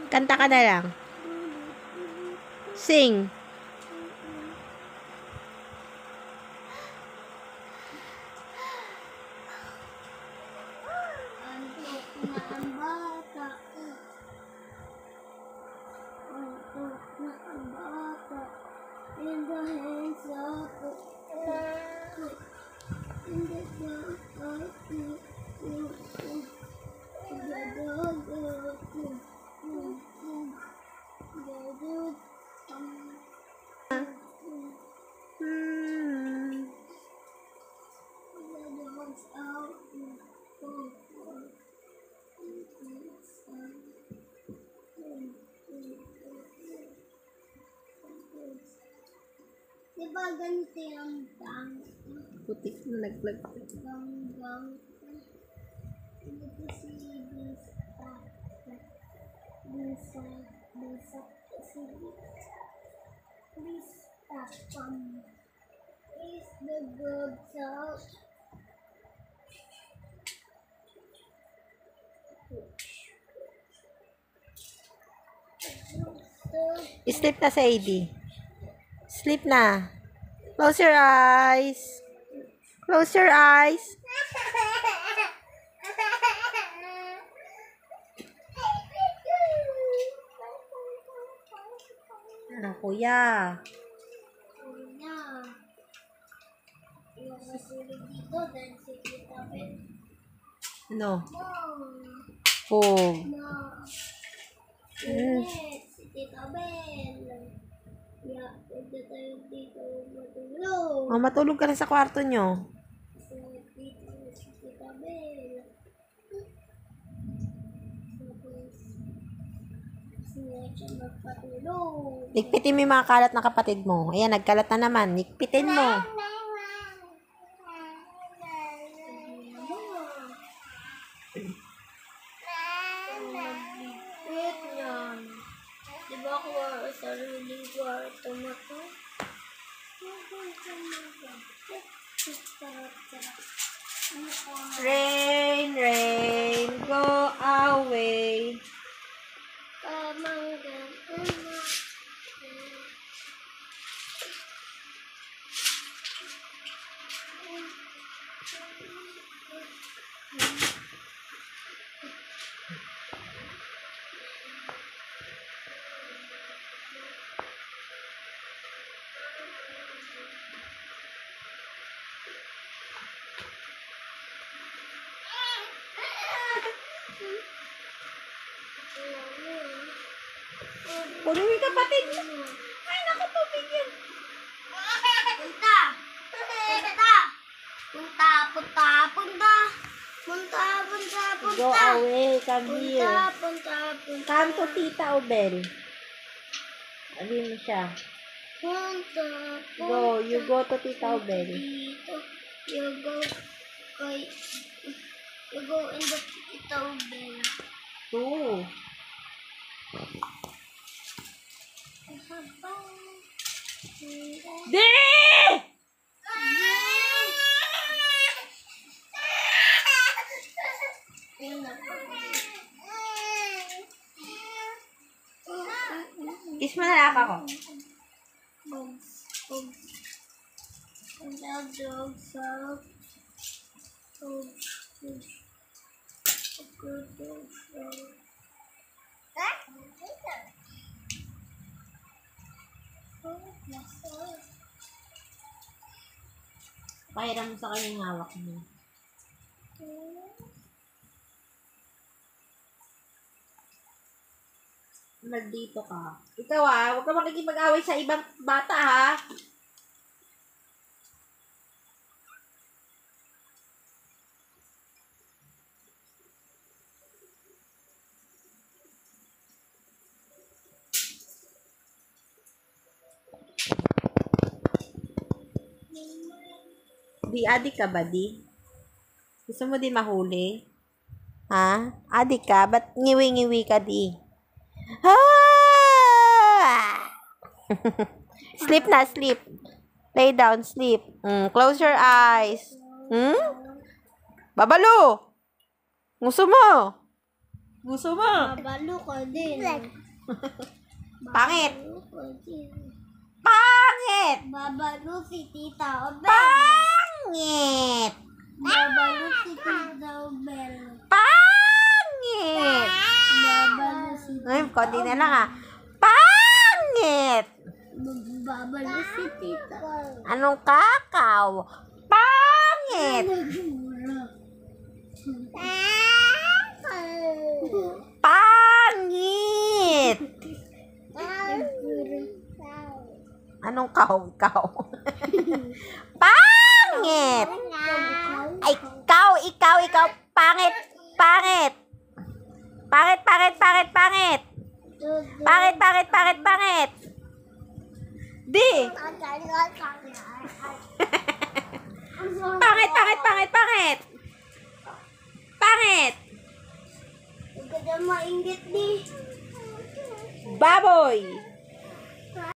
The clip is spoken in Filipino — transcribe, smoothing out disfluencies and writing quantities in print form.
Kanta ka na lang. Sing. In the hands of in the diba ganito yung dance? Putik na nag-vlog. Gang. Ito si Bisa si Bisa is the good self. Sleep na sa AD. Sleep na. Close your eyes. Close your eyes. Ano, kuya? Kuya. Yung masulog dito dahil si Tita Ben. No. No. Oh. No. Yes, si Tita Ben. Yeah, pwede tayo dito matulog. Oh, matulog ka na sa kwarto nyo. So, dito si Tita Ben. Tapos, siya siya magpatulog. Nikpitin mo yung mga kalat ng kapatid mo. Ayan, nagkalat na naman. Nikpitin mo. Nagligpit yan. Diba ako sa ruling kwarto mo to? Rain, rain, go away. Puno yung kapatid mo. Ay, naku, tubig yan. Punta. Go away, come here. Punta. Come to Tita Obel. Sabihin mo siya. Punta. Go, you go to Tita Obel. Dito. You go in the Tita Obel. Go. Di! Kiss mo na lang ako. Dogs. Pahiram mo sa kanya yung hawak mo. Nandito ka. Ikaw huwag ka makikipag-away sa ibang bata ha. Di, adik ka ba, di? Gusto mo di mahuli? Ha? Adik ka? Ba't ngiwi-ngiwi ka, di? Ah! Sleep na, sleep. Lay down, sleep. Close your eyes. Babalo! Gusto mo? Gusto mo? Babalo ka din. Pangit! Babalo ka din. Pangit! Babalo si Tita Obel. Pangit! Babalo si Tita Obel. Pangit! Babalo si Ay, konti na lang Pangit! Babalo si Tita. Anong kakaw? Pangit! Pangit! Anong kaw? Pangit! Ay, ikaw, pangit! Pangit! Pangit! Di! Pangit! Huwag ka na mainggit di. Baboy!